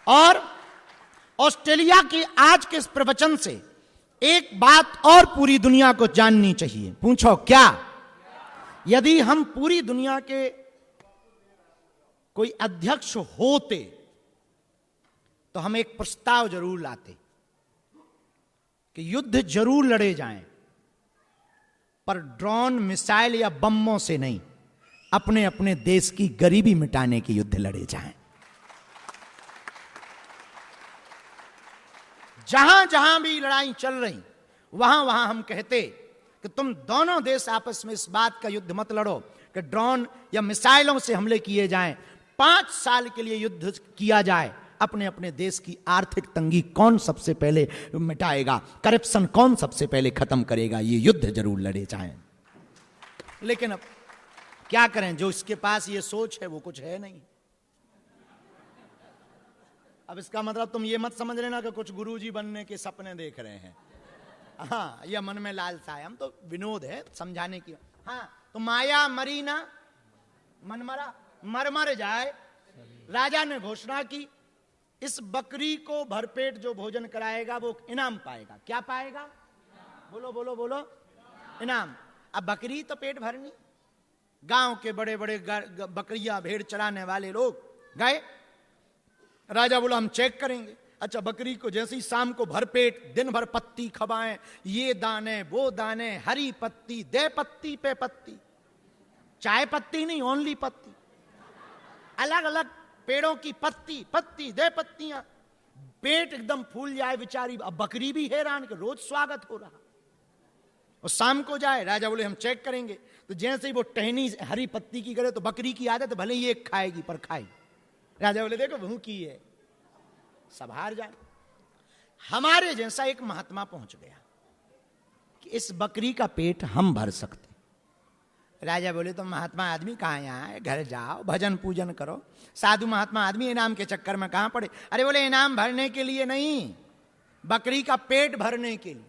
और ऑस्ट्रेलिया के आज के इस प्रवचन से एक बात और पूरी दुनिया को जाननी चाहिए। पूछो क्या? यदि हम पूरी दुनिया के कोई अध्यक्ष होते तो हम एक प्रस्ताव जरूर लाते कि युद्ध जरूर लड़े जाएं, पर ड्रोन, मिसाइल या बमों से नहीं, अपने अपने देश की गरीबी मिटाने के युद्ध लड़े जाएं। जहां जहां भी लड़ाई चल रही वहां वहां हम कहते कि तुम दोनों देश आपस में इस बात का युद्ध मत लड़ो कि ड्रोन या मिसाइलों से हमले किए जाएं। 5 साल के लिए युद्ध किया जाए, अपने अपने देश की आर्थिक तंगी कौन सबसे पहले मिटाएगा, करप्शन कौन सबसे पहले खत्म करेगा, ये युद्ध जरूर लड़े जाएं। लेकिन अब क्या करें, जो इसके पास ये सोच है वो कुछ है नहीं। अब इसका मतलब तुम ये मत समझ लेना कि कुछ गुरुजी बनने के सपने देख रहे हैं। हाँ, यह मन में लालसा है, हम तो विनोद है समझाने की। हाँ, तो माया मरी ना मन मरा, मर मर जाए। राजा ने घोषणा की, इस बकरी को भरपेट जो भोजन कराएगा वो इनाम पाएगा। क्या पाएगा? बोलो बोलो बोलो, इनाम। अब बकरी तो पेट भरनी। गांव के बड़े बड़े बकरियां भेड़ चराने वाले लोग गए। राजा बोला हम चेक करेंगे। अच्छा, बकरी को जैसे ही शाम को भरपेट दिन भर पत्ती खवाएं, ये दाने वो दाने, हरी पत्ती दे पत्ती पे पत्ती, चाय पत्ती नहीं, ओनली पत्ती, अलग अलग पेड़ों की पत्ती, पत्ती दे पत्तियां, पेट एकदम फूल जाए बेचारी। अब बकरी भी हैरान कि रोज स्वागत हो रहा। और शाम को जाए, राजा बोले हम चेक करेंगे। तो जैसे ही वो टहनी हरी पत्ती की करे तो बकरी की आदत भले ही एक खाएगी पर खाएगी। राजा बोले देखो भूखी है, सब हार जाए। हमारे जैसा एक महात्मा पहुंच गया कि इस बकरी का पेट हम भर सकते। राजा बोले तो महात्मा आदमी कहाँ यहाँ है, घर जाओ भजन पूजन करो। साधु महात्मा आदमी इनाम के चक्कर में कहाँ पड़े। अरे बोले इनाम भरने के लिए नहीं, बकरी का पेट भरने के लिए,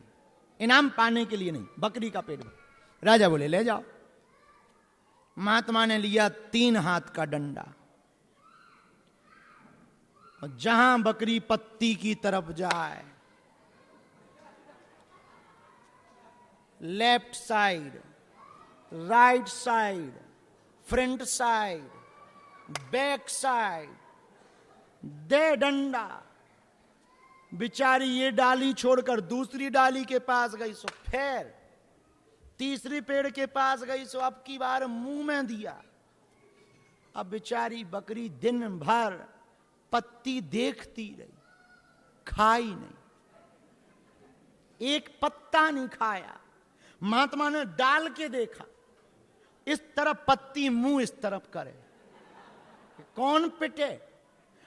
इनाम पाने के लिए नहीं, बकरी का पेट भर। राजा बोले ले जाओ। महात्मा ने लिया 3 हाथ का डंडा, और जहां बकरी पत्ती की तरफ जाए, left side, right side, front side, back side, दे डंडा। बिचारी ये डाली छोड़कर दूसरी डाली के पास गई, सो फिर तीसरी पेड़ के पास गई, सो अब की बार मुंह में दिया। अब बिचारी बकरी दिन भर पत्ती देखती रही, खाई नहीं, एक पत्ता नहीं खाया। महात्मा ने डाल के देखा, इस तरफ पत्ती, मुंह इस तरफ करे, कौन पिटे।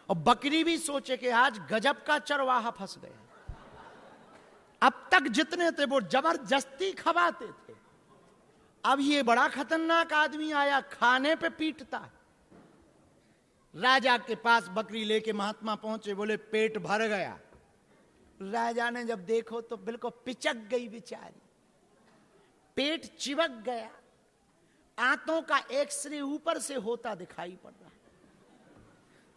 और बकरी भी सोचे कि आज गजब का चरवाहा फंस गया। अब तक जितने थे वो जबरदस्ती खवाते थे, अब ये बड़ा खतरनाक आदमी आया, खाने पे पीटता है। राजा के पास बकरी लेके महात्मा पहुंचे, बोले पेट भर गया। राजा ने जब देखो तो बिल्कुल पिचक गई बेचारी, पेट चिपक गया, आंतों का एक्सरे ऊपर से होता दिखाई पड़ रहा।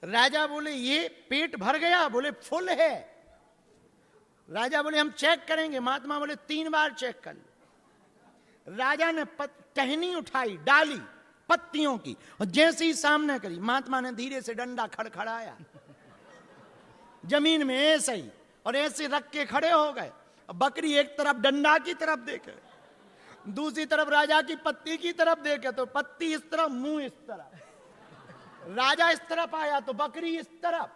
राजा बोले ये पेट भर गया? बोले फुल है। राजा बोले हम चेक करेंगे। महात्मा बोले 3 बार चेक कर लो। राजा ने टहनी उठाई, डाली पत्तियों की, और जैसे ही सामने करी, महात्मा ने धीरे से डंडा खड़खड़ाया जमीन में ऐसे ही, और ऐसे रख के खड़े हो गए। बकरी एक तरफ डंडा की तरफ देखे, दूसरी तरफ राजा की पत्ती की तरफ देखे, तो पत्ती इस तरफ, मुंह इस तरफ। राजा इस तरफ आया तो बकरी इस तरफ।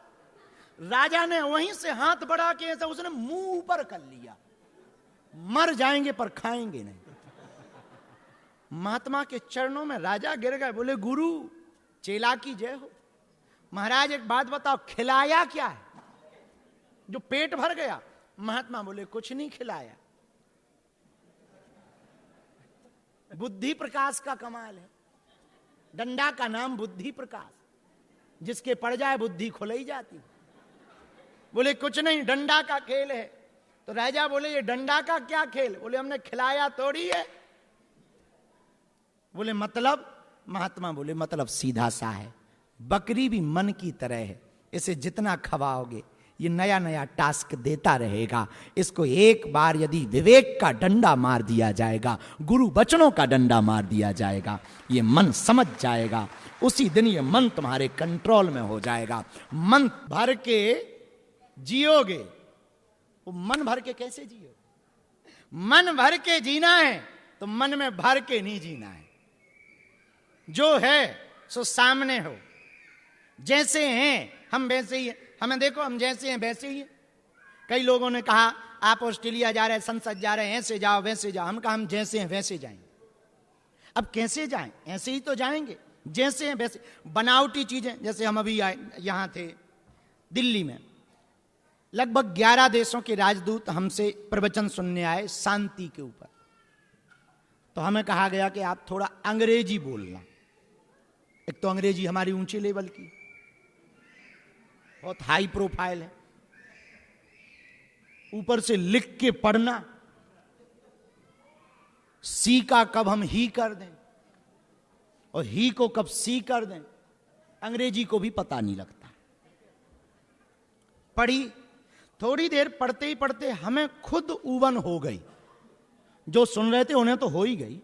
राजा ने वहीं से हाथ बढ़ा के ऐसा उसने मुंह ऊपर कर लिया। मर जाएंगे पर खाएंगे नहीं। महात्मा के चरणों में राजा गिर गए, बोले गुरु चेला की जय हो। महाराज एक बात बताओ, खिलाया क्या है जो पेट भर गया? महात्मा बोले कुछ नहीं खिलाया, बुद्धि प्रकाश का कमाल है। डंडा का नाम बुद्धि प्रकाश, जिसके पड़ जाए बुद्धि खुलाई जाती। बोले कुछ नहीं, डंडा का खेल है। तो राजा बोले ये डंडा का क्या खेल? बोले हमने खिलाया थोड़ी है। बोले मतलब? महात्मा बोले मतलब सीधा सा है, बकरी भी मन की तरह है, इसे जितना खवाओगे ये नया नया टास्क देता रहेगा। इसको एक बार यदि विवेक का डंडा मार दिया जाएगा, गुरु वचनों का डंडा मार दिया जाएगा, ये मन समझ जाएगा, उसी दिन ये मन तुम्हारे कंट्रोल में हो जाएगा। मन भर के जियोगे, वो मन भर के कैसे जियो? मन भर के जीना है तो मन में भर के नहीं जीना है। जो है सो सामने हो, जैसे हैं हम वैसे ही हैं। हमें देखो, हम जैसे हैं वैसे ही हैं। कई लोगों ने कहा आप ऑस्ट्रेलिया जा रहे हैं, संसद जा रहे हैं, ऐसे जाओ वैसे जाओ। हम कहा हम जैसे हैं वैसे जाएंगे। अब कैसे जाएं? ऐसे ही तो जाएंगे, जैसे हैं वैसे। बनावटी चीजें, जैसे हम अभी आए यहां थे दिल्ली में, लगभग 11 देशों के राजदूत हमसे प्रवचन सुनने आए शांति के ऊपर। तो हमें कहा गया कि आप थोड़ा अंग्रेजी बोलना। एक तो अंग्रेजी हमारी ऊंचे लेवल की, बहुत हाई प्रोफाइल है, ऊपर से लिख के पढ़ना, सी का कब हम ही कर दें और ही को कब सी कर दें, अंग्रेजी को भी पता नहीं लगता। पढ़ी, थोड़ी देर पढ़ते ही पढ़ते हमें खुद उबन हो गई। जो सुन रहे थे उन्हें तो हो ही गई,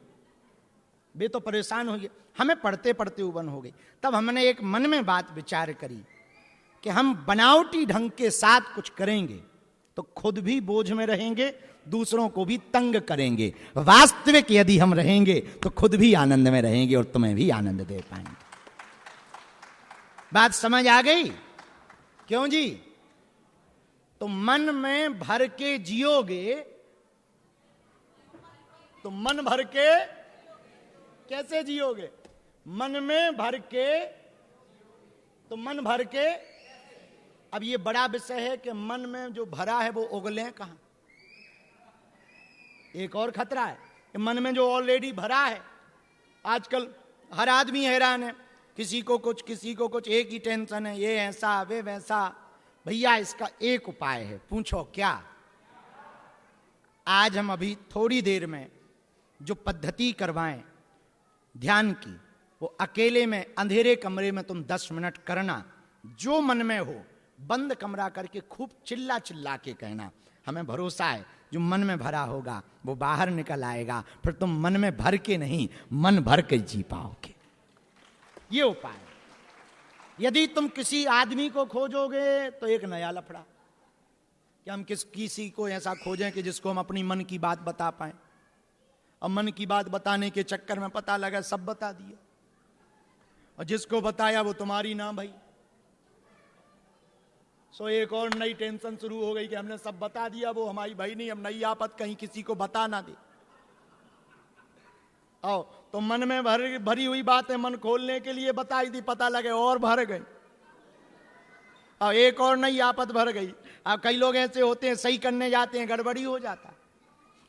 वे तो परेशान हो गए, हमें पढ़ते पढ़ते उबन हो गई। तब हमने एक मन में बात विचार करी कि हम बनावटी ढंग के साथ कुछ करेंगे तो खुद भी बोझ में रहेंगे, दूसरों को भी तंग करेंगे। वास्तविक यदि हम रहेंगे तो खुद भी आनंद में रहेंगे और तुम्हें भी आनंद दे पाएंगे। बात समझ आ गई? क्यों जी? तो मन में भर के जियोगे तो मन भर के कैसे जियोगे? मन में भर के, तो मन भर के। अब ये बड़ा विषय है कि मन में जो भरा है वो उगले कहां। एक और खतरा है कि मन में जो ऑलरेडी भरा है, आजकल हर आदमी हैरान है, किसी को कुछ किसी को कुछ, एक ही टेंशन है, ये ऐसा वे वैसा। भैया इसका एक उपाय है, पूछो क्या? आज हम अभी थोड़ी देर में जो पद्धति करवाएं ध्यान की, वो अकेले में अंधेरे कमरे में तुम 10 मिनट करना। जो मन में हो बंद कमरा करके खूब चिल्ला चिल्ला के कहना। हमें भरोसा है जो मन में भरा होगा वो बाहर निकल आएगा, फिर तुम मन में भर के नहीं मन भर के जी पाओगे। ये उपाय है। यदि तुम किसी आदमी को खोजोगे तो एक नया लफड़ा कि हम किसी को ऐसा खोजें कि जिसको हम अपनी मन की बात बता पाए। अब मन की बात बताने के चक्कर में पता लगा सब बता दिया, और जिसको बताया वो तुम्हारी ना भाई। सो एक और नई टेंशन शुरू हो गई कि हमने सब बता दिया, वो हमारी भाई नहीं, हम नई आपत कहीं किसी को बता ना दे। आओ, तो मन में भरी हुई बातें मन खोलने के लिए बताई थी, पता लगे और भर गई। और एक और नई आपत भर गई। अब कई लोग ऐसे होते हैं, सही करने जाते हैं, गड़बड़ी हो जाता है,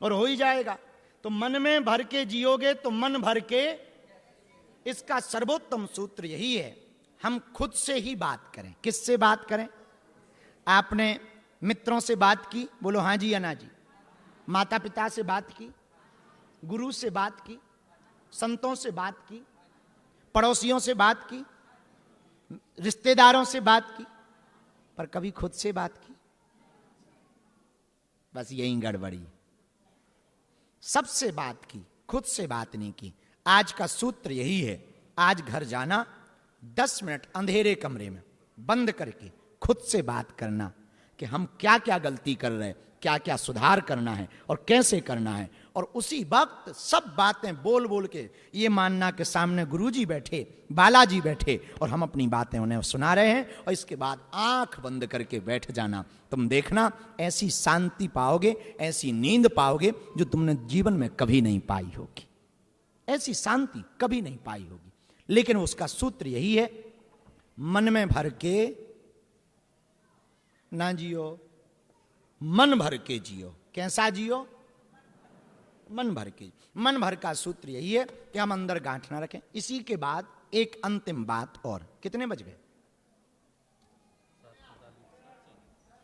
और हो ही जाएगा। तो मन में भर के जियोगे तो मन भर के। इसका सर्वोत्तम सूत्र यही है, हम खुद से ही बात करें। किससे बात करें? आपने मित्रों से बात की, बोलो हाँ जी या ना जी। माता पिता से बात की, गुरु से बात की, संतों से बात की, पड़ोसियों से बात की, रिश्तेदारों से बात की, पर कभी खुद से बात की? बस यही गड़बड़ी। सबसे बात की, खुद से बात नहीं की। आज का सूत्र यही है, आज घर जाना, 10 मिनट अंधेरे कमरे में बंद करके खुद से बात करना कि हम क्या क्या गलती कर रहे हैं, क्या क्या सुधार करना है और कैसे करना है। और उसी वक्त सब बातें बोल बोल के ये मानना कि सामने गुरुजी बैठे, बालाजी बैठे और हम अपनी बातें उन्हें सुना रहे हैं, और इसके बाद आंख बंद करके बैठ जाना। तुम देखना ऐसी शांति पाओगे, ऐसी नींद पाओगे जो तुमने जीवन में कभी नहीं पाई होगी। ऐसी शांति कभी नहीं पाई होगी। लेकिन उसका सूत्र यही है, मन में भर के ना जियो, मन भर के जियो। कैसा जियो? मन भर के। मन भर का सूत्र यही है कि हम अंदर गांठ ना रखें। इसी के बाद एक अंतिम बात और। कितने बज गए?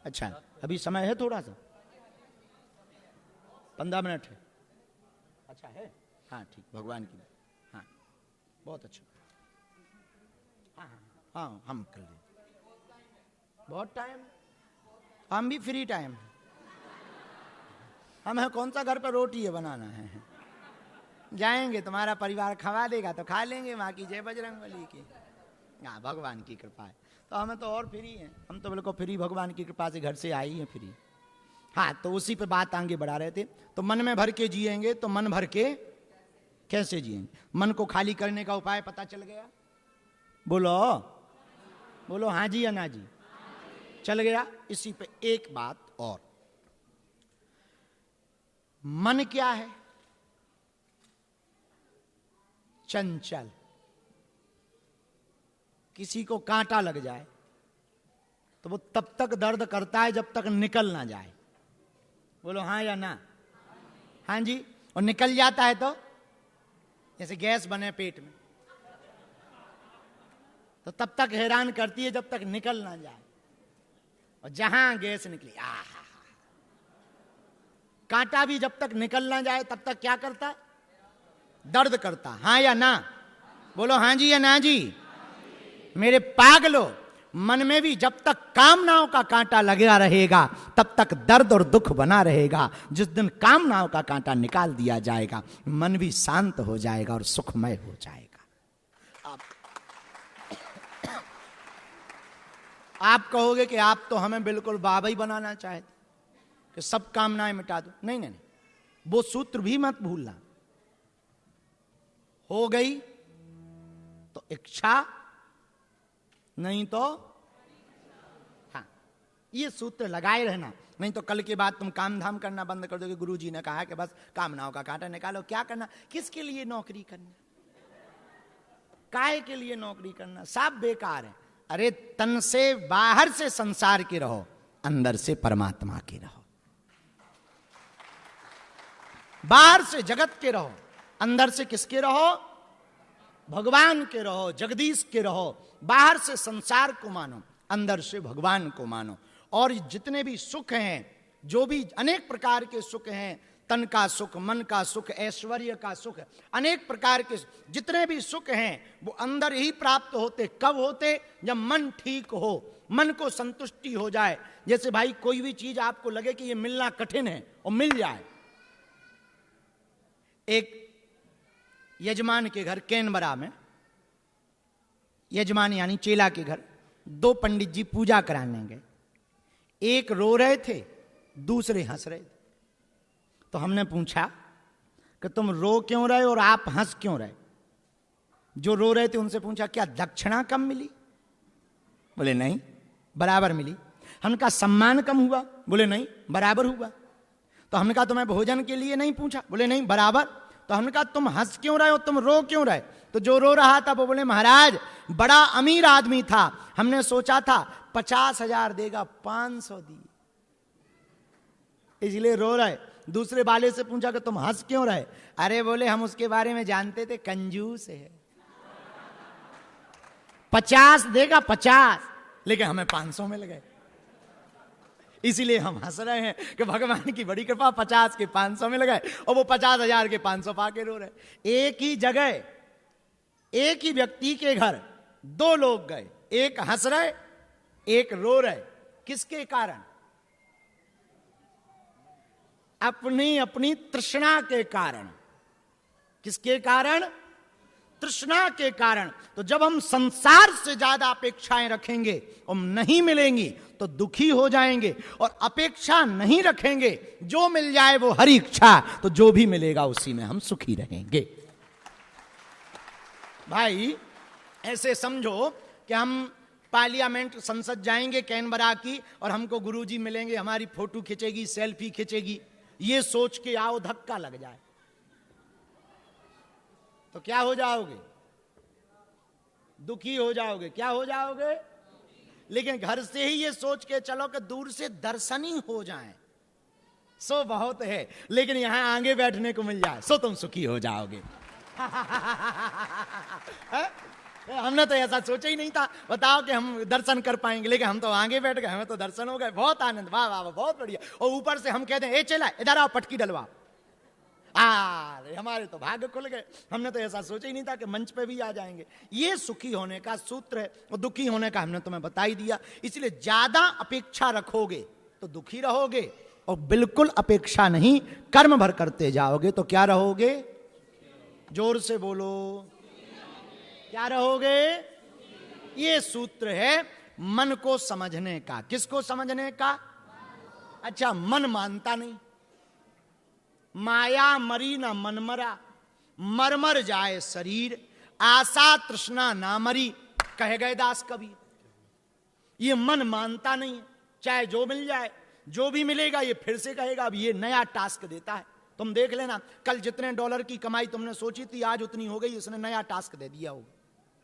अच्छा, अभी समय है थोड़ा सा, 15 मिनट है। अच्छा है, हाँ ठीक, भगवान की। हाँ बहुत अच्छा। हाँ हाँ हाँ, हम कर लें। बहुत टाइम, हम भी फ्री टाइम, हमें कौन सा घर पर रोटी है बनाना है, जाएंगे तुम्हारा परिवार खवा देगा तो खा लेंगे, माँ की जय बजरंगबली की। हाँ, भगवान की कृपा है, तो हमें तो और फ्री है, हम तो बिल्कुल फ्री, भगवान की कृपा से घर से आई हैं फ्री। हाँ, तो उसी पे बात आगे बढ़ा रहे थे। तो मन में भर के जिएंगे, तो मन भर के कैसे जिएंगे? मन को खाली करने का उपाय पता चल गया? बोलो बोलो, हाँ जी या ना जी? चल गया। इसी पे एक बात और, मन क्या है? चंचल। किसी को कांटा लग जाए तो वो तब तक दर्द करता है जब तक निकल ना जाए। बोलो हाँ या ना? हाँ जी। और निकल जाता है तो जैसे गैस बने पेट में, तो तब तक हैरान करती है जब तक निकल ना जाए। और जहां गैस निकली, कांटा भी जब तक निकल ना जाए तब तक क्या करता? दर्द करता। हाँ या ना? बोलो हाँ जी या ना जी? मेरे पागलो, मन में भी जब तक कामनाओं का कांटा लगा रहेगा तब तक दर्द और दुख बना रहेगा। जिस दिन कामनाओं का कांटा निकाल दिया जाएगा, मन भी शांत हो जाएगा और सुखमय हो जाएगा। आप कहोगे कि आप तो हमें बिल्कुल बाबा ही बनाना चाहते कि सब कामनाएं मिटा दो। नहीं नहीं नहीं, वो सूत्र भी मत भूलना। हो गई तो इच्छा, नहीं तो हाँ, ये सूत्र लगाए रहना। नहीं तो कल के बाद तुम काम धाम करना बंद कर दोगे। गुरुजी ने कहा कि बस कामनाओं का कांटा निकालो। क्या करना? किसके लिए नौकरी करना? काहे के लिए नौकरी करना? सब बेकार है। अरे तन से बाहर से संसार के रहो, अंदर से परमात्मा के रहो। बाहर से जगत के रहो, अंदर से किसके रहो? भगवान के रहो, जगदीश के रहो। बाहर से संसार को मानो, अंदर से भगवान को मानो। और जितने भी सुख हैं, जो भी अनेक प्रकार के सुख हैं, तन का सुख, मन का सुख, ऐश्वर्य का सुख, अनेक प्रकार के जितने भी सुख हैं वो अंदर ही प्राप्त होते। कब होते? जब मन ठीक हो, मन को संतुष्टि हो जाए। जैसे भाई कोई भी चीज आपको लगे कि ये मिलना कठिन है और मिल जाए। एक यजमान के घर कैनबरा में, यजमान यानी चेला के घर, दो पंडित जी पूजा कराने गए। एक रो रहे थे, दूसरे हंस रहे थे। तो हमने पूछा कि तुम रो क्यों रहे और आप हंस क्यों रहे? जो रो रहे थे उनसे पूछा, क्या दक्षिणा कम मिली? बोले नहीं, बराबर मिली। हमने कहा सम्मान कम हुआ? बोले नहीं, बराबर हुआ। तो हमने कहा तुम्हें भोजन के लिए नहीं पूछा? बोले नहीं, बराबर। तो हमने कहा तुम हंस क्यों रहे हो, तुम रो क्यों रहे? तो जो रो रहा था वो बोले महाराज बड़ा अमीर आदमी था, हमने सोचा था 50,000 देगा, 500 दिए, इसलिए रो रहे। दूसरे वाले से पूछा कि तुम हंस क्यों रहे? अरे बोले हम उसके बारे में जानते थे, कंजूस है, 50 देगा 50, लेकिन हमें 500 मिल गए, इसीलिए हम हंस रहे हैं कि भगवान की बड़ी कृपा, 50 के 500 मिल गए और वो 50,000 के 500 पाके रो रहे। एक ही जगह, एक ही व्यक्ति के घर दो लोग गए, एक हंस रहे, एक रो रहे। किसके कारण? अपनी अपनी तृष्णा के कारण। किसके कारण? तृष्णा के कारण। तो जब हम संसार से ज्यादा अपेक्षाएं रखेंगे और नहीं मिलेंगी तो दुखी हो जाएंगे, और अपेक्षा नहीं रखेंगे, जो मिल जाए वो हरि इच्छा, तो जो भी मिलेगा उसी में हम सुखी रहेंगे। भाई ऐसे समझो कि हम पार्लियामेंट, संसद जाएंगे कैनबरा की, और हमको गुरुजी मिलेंगे, हमारी फोटो खींचेगी, सेल्फी खींचेगी, ये सोच के आओ धक्का लग जाए तो क्या हो जाओगे? दुखी हो जाओगे। क्या हो जाओगे? लेकिन घर से ही ये सोच के चलो कि दूर से दर्शन ही हो जाए सो बहुत है, लेकिन यहां आगे बैठने को मिल जाए सो तुम सुखी हो जाओगे। हमने तो ऐसा सोचा ही नहीं था, बताओ कि हम दर्शन कर पाएंगे, लेकिन हम तो आगे बैठ गए, हमें तो दर्शन हो गए, बहुत आनंद, वाह वाह वाह, बहुत बढ़िया। और ऊपर से हम कहते हैं ए चला इधर आओ, पटकी डलवा। अरे हमारे तो भाग्य खुल गए, हमने तो ऐसा सोचा ही नहीं था कि मंच पे भी आ जाएंगे। ये सुखी होने का सूत्र है, और दुखी होने का हमने तुम्हें बता ही दिया। इसलिए ज्यादा अपेक्षा रखोगे तो दुखी रहोगे, और बिल्कुल अपेक्षा नहीं कर्म भर करते जाओगे तो क्या रहोगे? जोर से बोलो, क्या रहोगे? ये सूत्र है मन को समझने का। किसको समझने का? अच्छा, मन मानता नहीं। माया मरी ना मन मरा, मरमर जाए शरीर, आशा तृष्णा ना मरी, कह गए दास कबीर। ये मन मानता नहीं है, चाहे जो मिल जाए, जो भी मिलेगा ये फिर से कहेगा अब ये नया टास्क देता है। तुम देख लेना, कल जितने डॉलर की कमाई तुमने सोची थी आज उतनी हो गई, इसने नया टास्क दे दिया होगा।